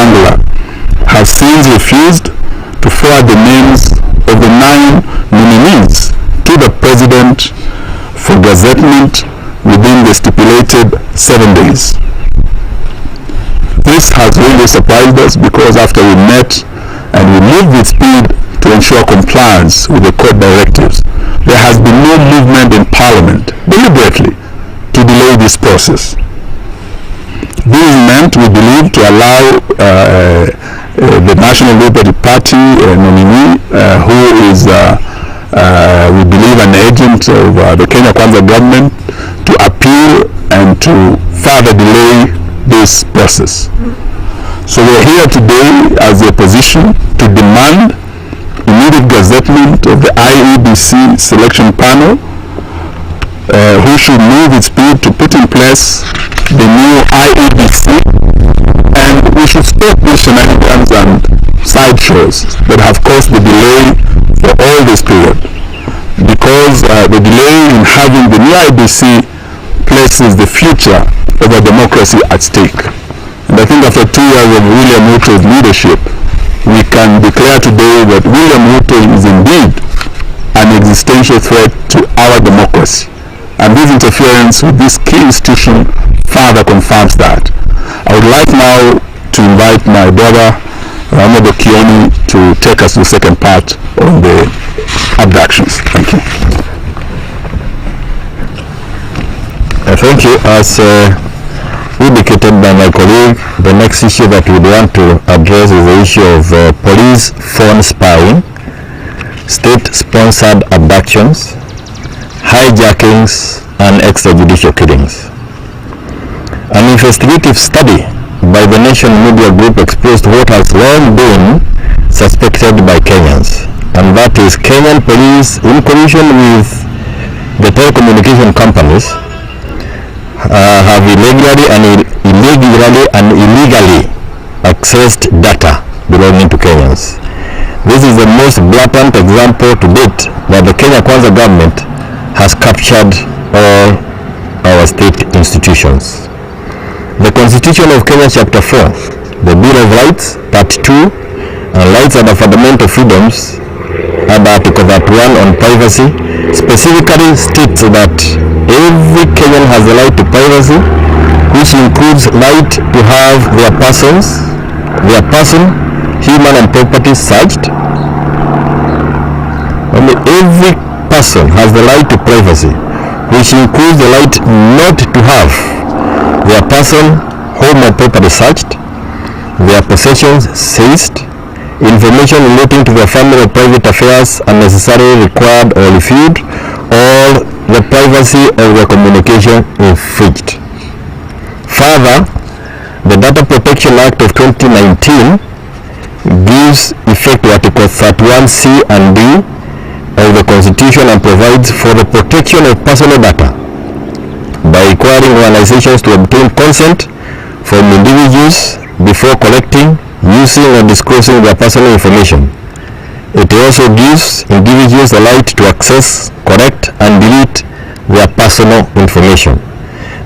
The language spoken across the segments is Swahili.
Wetangula have since refused to forward the names of the 9 nominees to the President for gazettement within the stipulated 7 days. This has really surprised us because after we met and we moved with speed to ensure compliance with the court directives, there has been no movement in Parliament deliberately to delay this process. This is meant, we believe, to allow the National Liberty Party nominee, who is, we believe, an agent of the Kenya Kwanza government, to appeal and to further delay this process. So we're here today as the opposition to demand immediate gazettement of the IEBC selection panel, who should move its speed to put in place the new IEBC, and we should stop these shenanigans and sideshows that have caused the delay for all this period, because the delay in having the new IEBC places the future of our democracy at stake. And I think after 2 years of William Ruto's leadership, we can declare today that William Ruto is indeed an existential threat to our democracy. And this interference with this key institution further confirms that. I would like now to invite my brother, Kioni, to take us to the second part on the abductions. Thank you. Thank you. As indicated by my colleague, the next issue that we want to address is the issue of police phone spying, state-sponsored abductions, hijackings, and extrajudicial killings. An investigative study by the Nation Media Group exposed what has long been suspected by Kenyans, and that is Kenyan police, in collusion with the telecommunication companies, have illegally and illegally accessed data belonging to Kenyans. This is the most blatant example to date that the Kenya Kwanza government has captured all our state institutions. The Constitution of Kenya Chapter 4, the Bill of Rights, Part 2, and Rights and Fundamental Freedoms, and Article 31 on privacy, specifically states that every Kenyan has the right to privacy, which includes right to have their person, human and property searched. Only every person has the right to privacy, which includes the right not to have their person, home or property searched, their possessions seized, information relating to their family or private affairs unnecessarily required or refused, or the privacy of their communication infringed. Further, the Data Protection Act of 2019 gives effect to Article 31C and D of the Constitution and provides for the protection of personal data by requiring organizations to obtain consent from individuals before collecting, using, or disclosing their personal information. It also gives individuals the right to access, correct, and delete their personal information.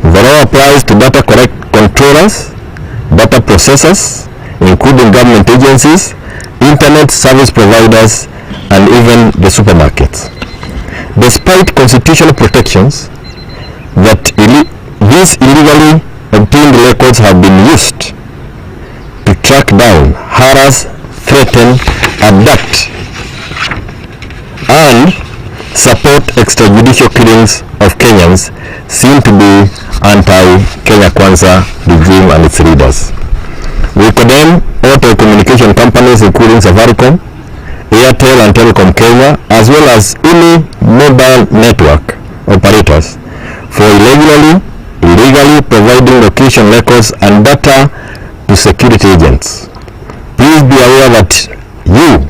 The law applies to data controllers, data processors, including government agencies, internet service providers, and even the supermarkets. Despite constitutional protections, these illegally obtained records have been used to track down, harass, threaten, abduct, and support extrajudicial killings of Kenyans seen to be anti-Kenya Kwanza regime and its leaders. We condemn all telecommunication companies including Safaricom, Airtel and Telecom Kenya, as well as any mobile network operators for illegally providing location records and data to security agents. Please be aware that you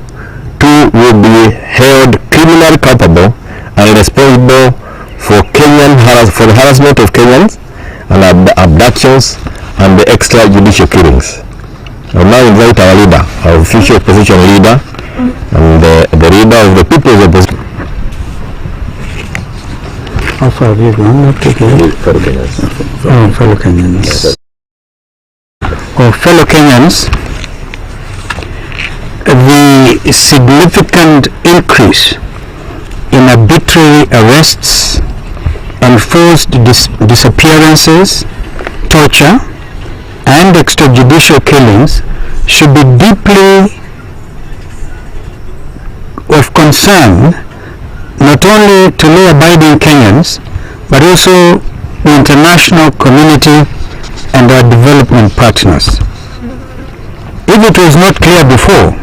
too will be held criminally culpable and responsible for the harassment of Kenyans and abductions and the extrajudicial killings. I will now invite our leader, our official opposition leader, and the leader of the People's Opposition. Fellow Kenyans. Fellow Kenyans, a significant increase in arbitrary arrests, enforced disappearances, torture, and extrajudicial killings should be deeply of concern not only to law-abiding Kenyans, but also the international community and our development partners. If it was not clear before,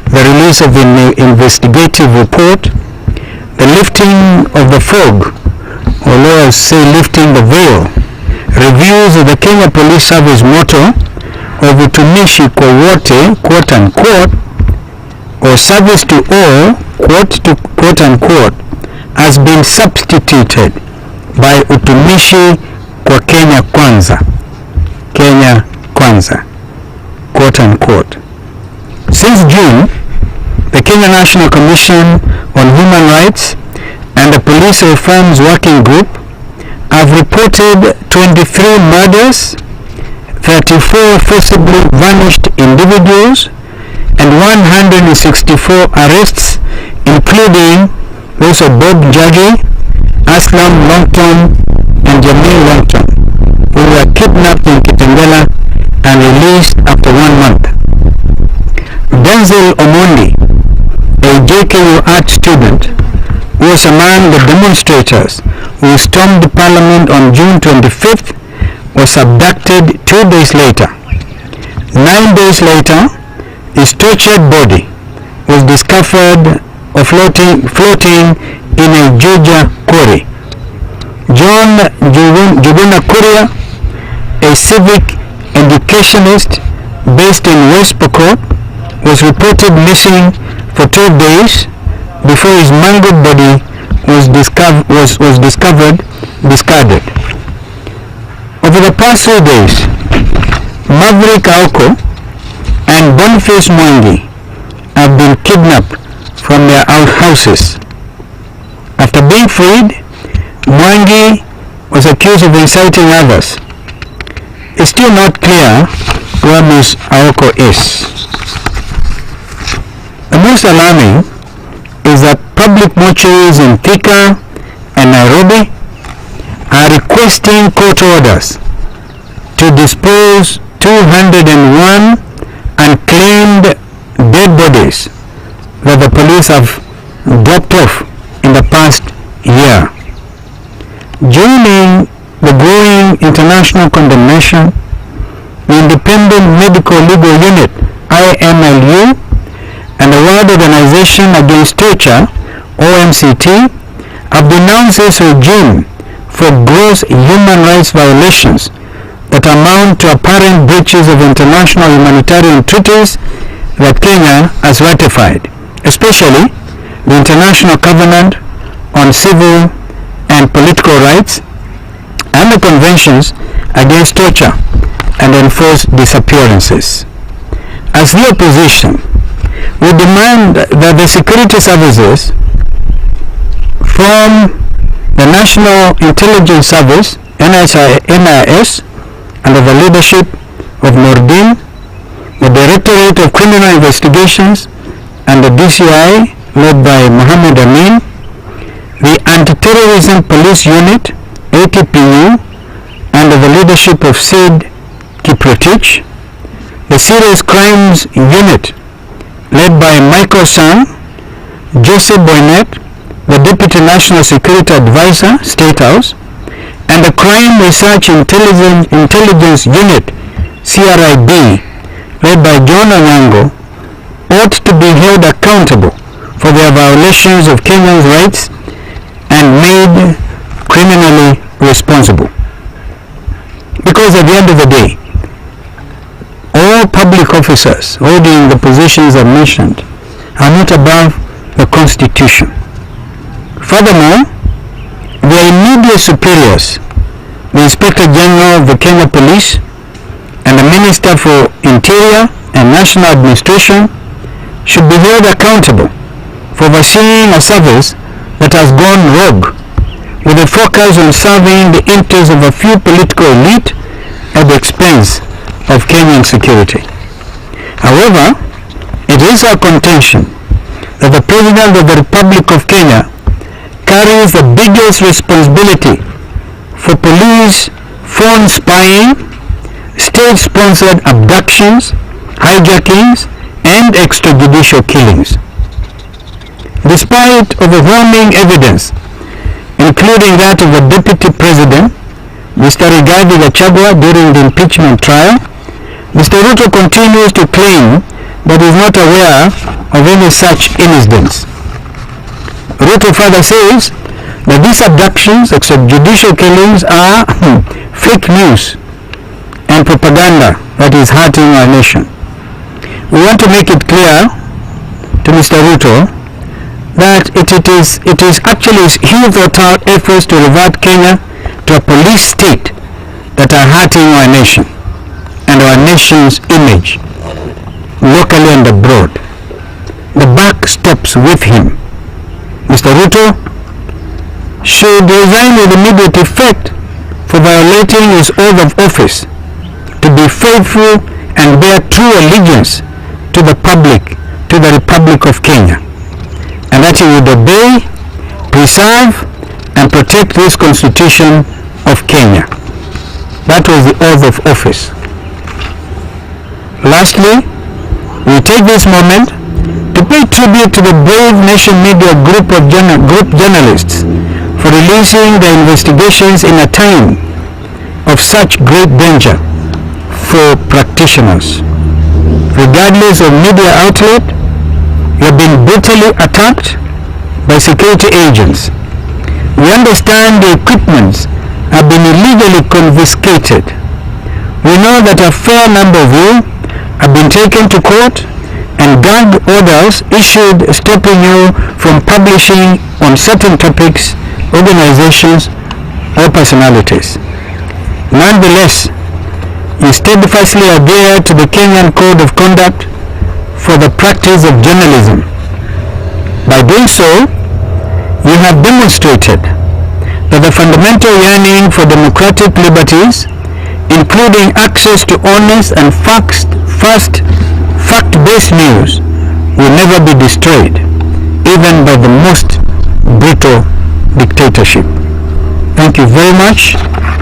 the release of the investigative report, the lifting of the fog, or lawyers say lifting the veil, reviews of the Kenya Police Service motto of utumishi kwa wote, quote unquote, or service to all, quote unquote, has been substituted by utumishi kwa Kenya Kwanza, Kenya Kwanza, quote unquote. Since June, the Kenya National Commission on Human Rights and the Police Reforms Working Group have reported 23 murders, 34 forcibly vanished individuals, and 164 arrests, including those of Bob Njagi, Aslam Longton, and Jamil Longton, who were kidnapped in Kitengela and released after 1 month. Denzel Omondi, a JKU art student, was among the demonstrators who stormed the parliament on June 25th, was abducted 2 days later. 9 days later, his tortured body was discovered floating in a Georgia quarry. John Juguna Kuria, a civic educationist based in West Pokot, was reported missing for 12 days before his mangled body was discovered discarded. Over the past 3 days, Maverick Aoko and Boniface Mwangi have been kidnapped from their houses. After being freed, Mwangi was accused of inciting others. It's still not clear where Ms. Aoko is. The most alarming is that public mortuaries in Thika and Nairobi are requesting court orders to dispose 201 unclaimed dead bodies that the police have dropped off in the past year. Joining the growing international condemnation, the Independent Medical Legal Unit IMLU and the World Organization Against Torture OMCT have denounced this regime for gross human rights violations that amount to apparent breaches of international humanitarian treaties that Kenya has ratified, especially the International Covenant on Civil and Political Rights and the Conventions Against Torture and Enforced Disappearances. As the opposition, we demand that the security services from the National Intelligence Service, NIS, under the leadership of Nordin, the Directorate of Criminal Investigations, and the DCI, led by Mohammed Amin, the Anti-Terrorism Police Unit, ATPU, under the leadership of Sid Kiprotich, the Serious Crimes Unit, led by Michael Sang, Joseph Boynet, the Deputy National Security Advisor, State House, and the Crime Research Intelligence Unit, CRIB, led by John Onyango, ought to be held accountable for their violations of Kenyans' rights and made criminally responsible. Because at the end of the day, all public officers holding the positions I've mentioned are not above the Constitution. Furthermore, their immediate superiors, the Inspector General of the Kenya Police and the Minister for Interior and National Administration, should be held accountable for overseeing a service that has gone rogue, with a focus on serving the interests of a few political elite at the expense of Kenyan security. However, it is our contention that the President of the Republic of Kenya carries the biggest responsibility for police phone spying, state-sponsored abductions, hijackings, and extrajudicial killings. Despite overwhelming evidence, including that of the Deputy President, Mr. Rigathi Gachagua, during the impeachment trial, Mr. Ruto continues to claim that he is not aware of any such incidents. Ruto further says that these abductions, extrajudicial killings, are fake news and propaganda that is hurting our nation. We want to make it clear to Mr. Ruto that it is actually his total efforts to revert Kenya to a police state that are hurting our nation and our nation's image, locally and abroad. The buck stops with him. Mr. Ruto should resign with immediate effect for violating his oath of office to be faithful and bear true allegiance to the public, to the Republic of Kenya, and that he would obey, preserve, and protect this Constitution of Kenya. That was the oath of office. Lastly, we take this moment to pay tribute to the brave Nation Media group journalists for releasing their investigations in a time of such great danger for practitioners. Regardless of media outlet, you have been brutally attacked by security agents. We understand the equipments have been illegally confiscated. We know that a fair number of you have been taken to court and gag orders issued stopping you from publishing on certain topics, organizations, or personalities. Nonetheless, you steadfastly adhere to the Kenyan Code of Conduct for the practice of journalism. By doing so, you have demonstrated that the fundamental yearning for democratic liberties, including access to honest and fact-based news, will never be destroyed, even by the most brutal dictatorship. Thank you very much,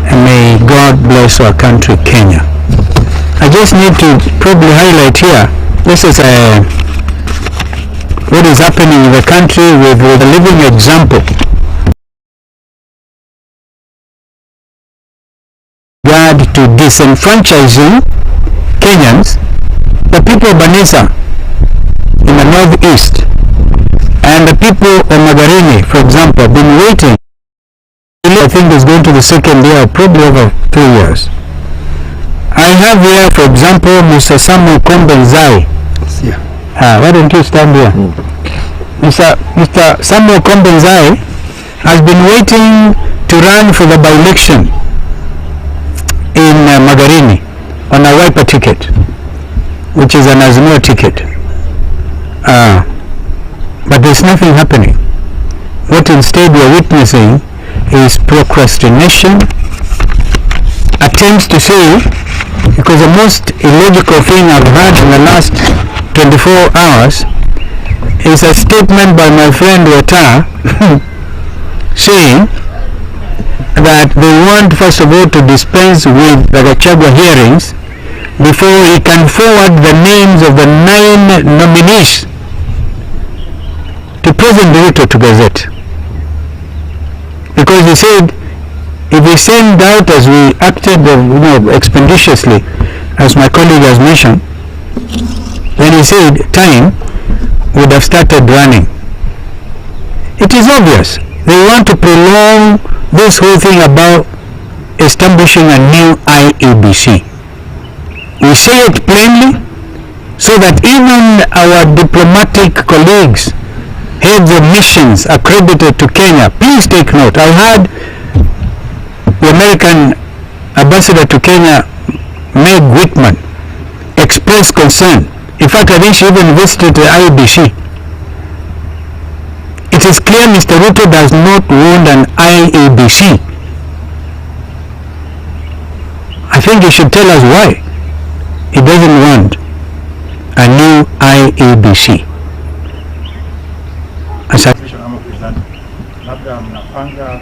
and may God bless our country, Kenya. I just need to probably highlight here, this is what is happening in the country with a living example. Regard to disenfranchising Kenyans, the people of Banisa in the northeast and the people of Magarini, for example, have been waiting. I think it's going to the second year, probably over 3 years. I have here, for example, Mr. Samuel Kombenzai. Yeah. Why don't you stand here? Mr. Samuel Kombenzai has been waiting to run for the by-election in Magarini on a wiper ticket, which is an Azimio ticket. But there's nothing happening. What instead we are witnessing is procrastination, attempts to say, because the most illogical thing I've heard in the last 24 hours is a statement by my friend Weta saying that they want first of all to dispense with the Gachagua hearings before he can forward the names of the 9 nominees to President Ruto to Gazette. Because he said, if we send out as we acted expeditiously, as my colleague has mentioned, then he said time would have started running. It is obvious they want to prolong this whole thing about establishing a new IEBC. We say it plainly so that even our diplomatic colleagues, heads of missions accredited to Kenya, please take note. I heard the American ambassador to Kenya, Meg Whitman, expressed concern. In fact, I think she even visited the IEBC. It is clear Mr. Ruto does not want an IEBC. I think he should tell us why he doesn't want a new IEBC. upinzani, labda mnapanga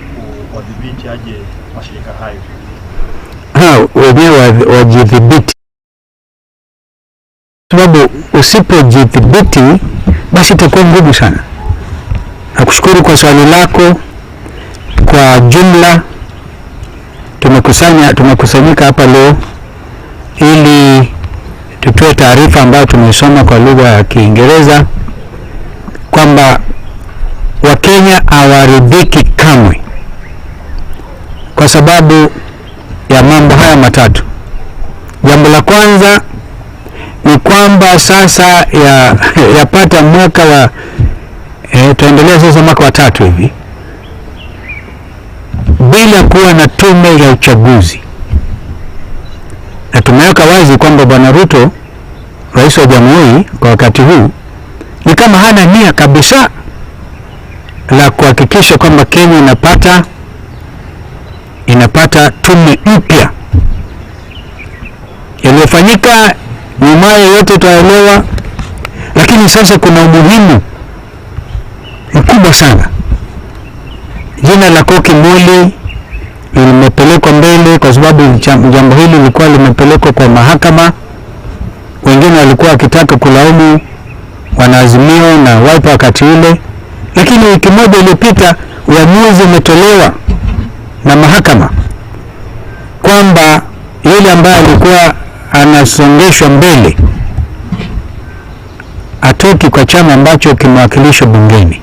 kuwadhibiti aje mashirika hayo? Wenyewe wajidhibiti, sababu usipojidhibiti basi itakuwa ngumu sana. Nakushukuru kwa swali lako. Kwa jumla tumekusanyika hapa leo ili tutoe taarifa ambayo tumesoma kwa lugha ya Kiingereza kwamba Wakenya hawaridhiki kamwe kwa sababu ya mambo haya matatu. Jambo la kwanza ni kwamba sasa yapata mwaka wa tuendelea sasa mwaka wa 3 hivi bila kuwa na tume ya uchaguzi, na tumeweka wazi kwamba Bwana Ruto, rais wa jamhuri kwa wakati huu, ni kama hana nia kabisa la kuhakikisha kwamba Kenya inapata tume mpya. Yaliyofanyika nyuma yote tutaelewa, lakini sasa kuna umuhimu mkubwa sana. Jina la Koki Moli limepelekwa mbele kwa sababu jambo hili lilikuwa limepelekwa kwa mahakama. Wengine walikuwa wakitaka kulaumu wanaazimio na Wiper wakati ule, lakini wiki moja iliyopita uamuzi umetolewa na mahakama kwamba yule ambaye alikuwa anasongeshwa mbele atoki kwa chama ambacho kimewakilishwa bungeni.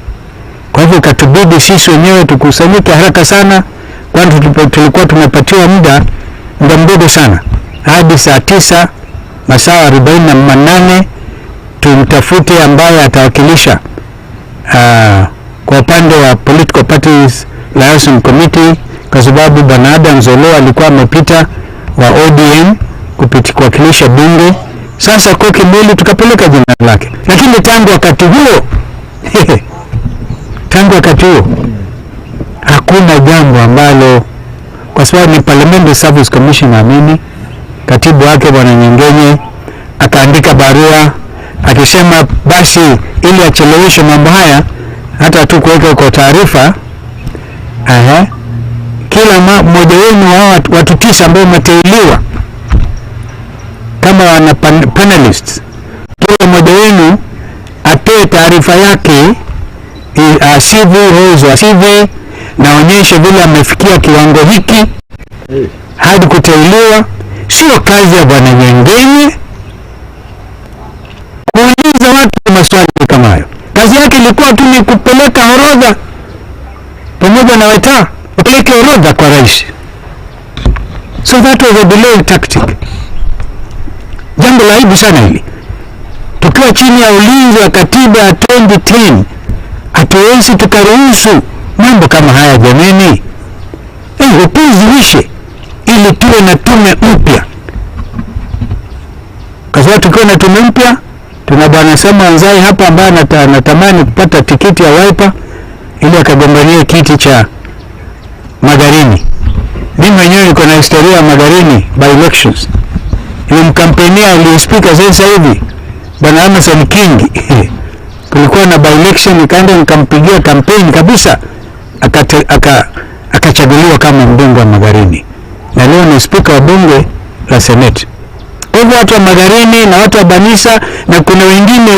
Kwa hivyo katubidi sisi wenyewe tukusanyike haraka sana, kwani tulikuwa tumepatiwa muda mdogo sana hadi saa 9 masaa 48 tumtafute ambaye atawakilisha kwa upande wa Political Parties Liaison Committee, kwa sababu Bwana Adams Olo alikuwa amepita wa ODM kuwakilisha bunge. Sasa Koki Moli tukapeleka jina lake, lakini tangu wakati huo hakuna jambo ambalo, kwa sababu ni Parliamentary Service Commission, amini katibu wake Bwana Nyengenye akaandika barua akisema basi ili acheleweshe mambo haya, hata tu kuweka kwa taarifa, kila mmoja wenu wa watu 9 ambao umeteuliwa kama wana panelists, kila mmoja wenu atoe taarifa yake, CV naonyesha vile amefikia kiwango hiki hadi kuteuliwa. Sio kazi ya Bwana Nyengenye kuuliza watu maswali kama hayo. Kazi yake ilikuwa tu ni kupeleka orodha pamoja na Weta, wapeleke orodha kwa rais. So that was a delay tactic. Jambo la aibu sana hili. Tukiwa chini ya ulinzi wa katiba ya 2010, hatuwezi tukaruhusu mambo kama haya jameni. Upuzi wishe ili tuwe na tume mpya. Kwa sababu tukiwa na tume mpya, tuna Bwana Samuel Anzai hapa ambaye anatamani kupata tikiti ya Wiper ili akagombania kiti cha Magarini. Mimi mwenyewe niko na historia ya Magarini by elections. Nilimkampenia aliyespika sasa hivi Bwana Emerson King. Kulikuwa na by election, nikaenda nikampigia kampeni kabisa, akachaguliwa kama mbunge wa Magarini, na leo ni speaker wa bunge la Senate. Kwa hivyo watu wa Magarini na watu wa Banisa na kuna wengine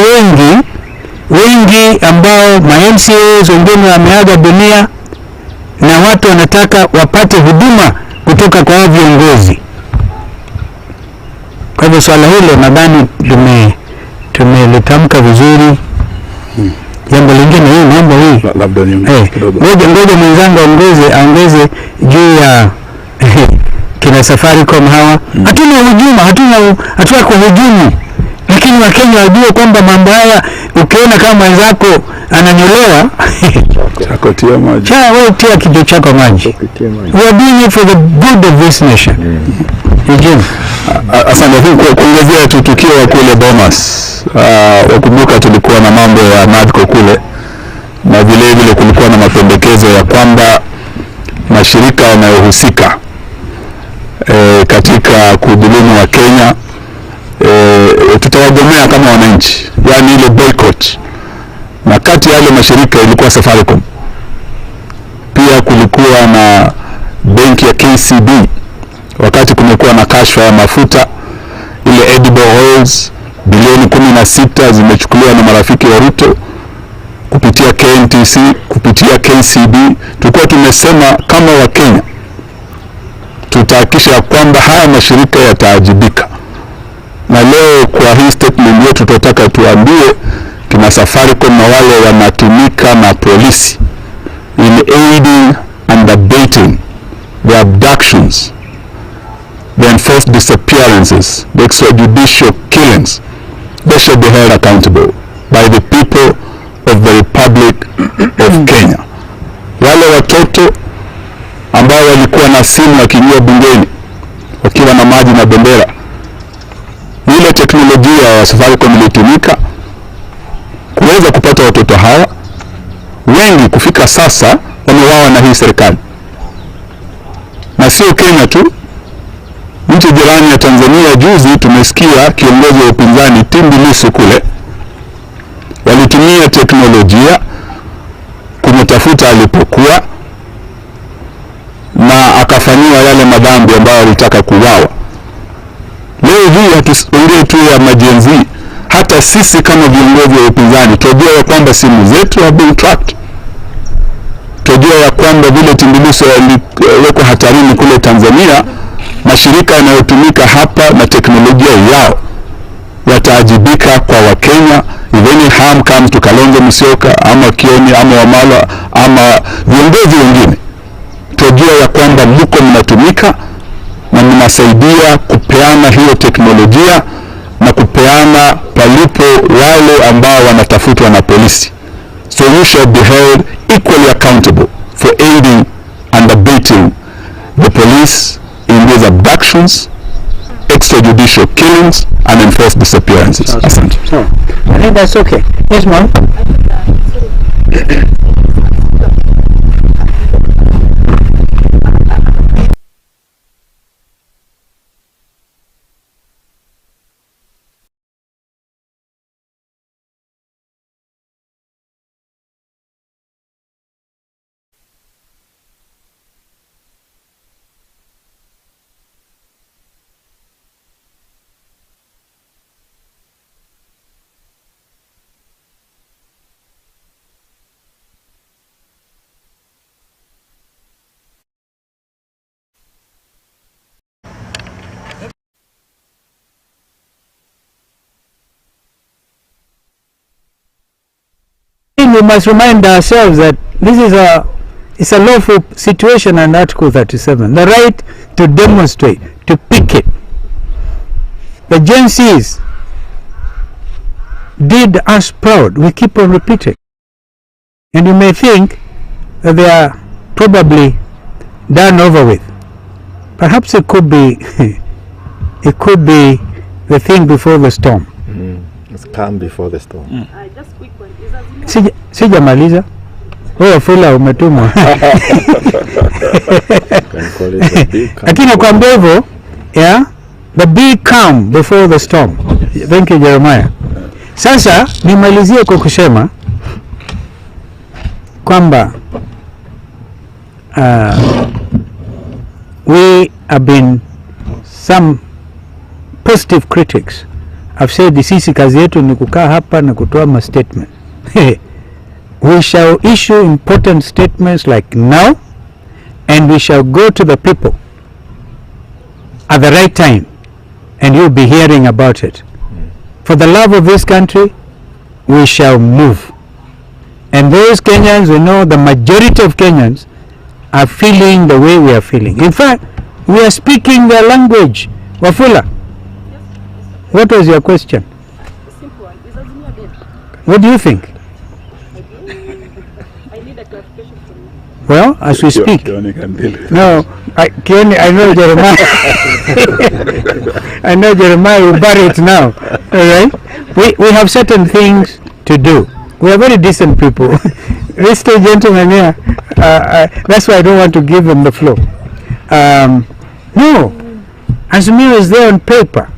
wengi ambao ma-MCAs wengine wameaga dunia, na watu wanataka wapate huduma kutoka kwa viongozi. Kwa hivyo swala hilo nadhani tumelitamka vizuri. Jambo lingine hii mambo hii labda ni ngoja mwenzangu aongeze juu ya kina Safaricom hawa. Hatuna hujuma, hatuna kuhujumu, lakini Wakenya wajue kwamba mambo haya, ukiona kama mwenzako ananyolewa chakotia maji, wewe tia kichwa chako maji. We are doing it for the good of this nation. Asante. Kuongezea tukio wa kule Bomas, wakumbuka tulikuwa na mambo ya NADCO kule, na vile kulikuwa na mapendekezo ya kwamba mashirika yanayohusika katika kudhulumu wa Kenya tutawagomea kama wananchi, yani ile boycott. Na kati ya yale mashirika ilikuwa Safaricom. sawa na benki ya KCB wakati kumekuwa na kashfa ya mafuta, ile edible oils bilioni 16 zimechukuliwa na marafiki wa Ruto kupitia KNTC, kupitia KCB. Tulikuwa tumesema kama Wakenya tutahakikisha kwamba haya mashirika yataajibika, na leo kwa hii statement yetu tunataka tuambie kina Safaricom na wale wanatumika na polisi in aiding and abetting the abductions, the enforced disappearances, the extrajudicial killings, they should be held accountable by the people of the Republic of Kenya. Wale watoto ambao walikuwa na simu wakiingia bungeni wakiwa na maji na bendera, ile teknolojia ya Safaricom ilitumika kuweza kupata watoto hawa. Wengi kufika sasa wameuawa na hii serikali, na sio Kenya tu, nchi jirani ya Tanzania. Juzi tumesikia kiongozi wa upinzani Tundu Lissu kule walitumia teknolojia kumtafuta alipokuwa na akafanyiwa yale madhambi ambayo alitaka kuuawa. Leo hii hatuongee tu ya majenzi, hata sisi kama viongozi wa upinzani tunajua ya kwamba simu zetu have been tracked. Tunajua ya kwamba vile Tundu Lissu waliwekwa hatarini kule Tanzania, mashirika yanayotumika hapa na teknolojia yao yataajibika kwa Wakenya. If any harm comes to Kalonzo Musyoka ama Kioni ama Wamala ama viongozi wengine, tunajua ya kwamba mko mnatumika na mnasaidia kupeana hiyo teknolojia na kupeana palipo wale ambao wanatafutwa na polisi. So you should be held equally accountable for aiding and abetting the police in these abductions, extrajudicial killings and enforced disappearances. Asante. So, I think that's okay. Yes, ma'am. We must remind ourselves that this is a lawful situation under Article 37. The right to demonstrate, to picket. The Gen Zs did us proud. We keep on repeating. And you may think that they are probably done over with. Perhaps it could be it could be the thing before the storm. It's calm before the storm. Just quick one. Sijamaliza. Wewe Fula umetumwa. Lakini nakwambia hivyo, yeah, the be calm before the storm. Thank you, Jeremiah. Sasa nimalizie kwa kusema kwamba we have been some positive critics. I've said sisi kazi yetu ni kukaa hapa na kutoa ma statement. We shall issue important statements like now, and we shall go to the people at the right time, and you'll be hearing about it. For the love of this country, we shall move. And those Kenyans, we know the majority of Kenyans are feeling the way we are feeling. In fact, we are speaking their language. Wafula, what was your question? Simple one. Is Azimio dead? What do you think? I need a clarification from you. Well, as we speak. No, I know Jeremiah. I know Jeremiah will bury it now. All right? We have certain things to do. We are very decent people. These two gentlemen here, that's why I don't want to give them the floor. No, Azimio is there on paper.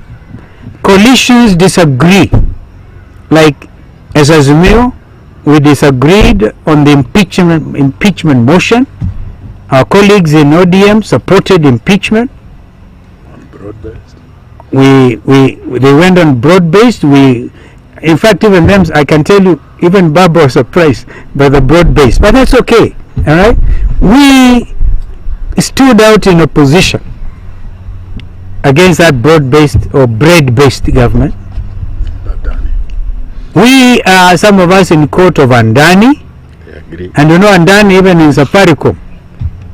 Coalitions disagree. Like as Azimio, we disagreed on the impeachment motion, Our colleagues in ODM supported impeachment. Broad-based. They went on broad-based. In fact, even them, I can tell you, even Barbara was surprised by the broad-based. But that's okay, all right? We stood out in opposition against that broad-based or bread-based government. We are, some of us, in court of Andani. I agree. And you know, Andani, even in Safaricom,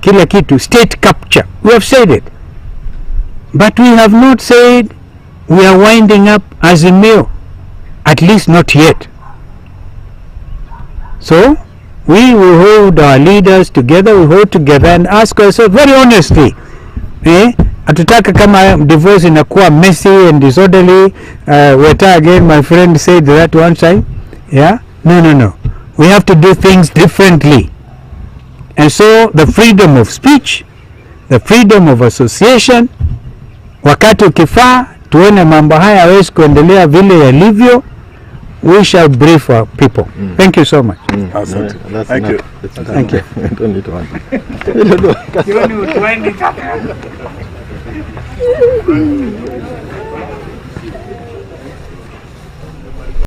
kila kitu, state capture. We have said it. But we have not said we are winding up as a mayor. At least not yet. So, we will hold our leaders together, we hold together and ask ourselves very honestly, hatutaka kama divorce inakuwa messy and disorderly. Weta again, my friend said that one time. Yeah? No. We have to do things differently. And so, the freedom of speech, the freedom of association, wakati ukifaa, tuone mambo haya hawezi kuendelea vile yalivyo, we shall brief our people. Thank you so much. Thank you. Thank you. Don't need to answer.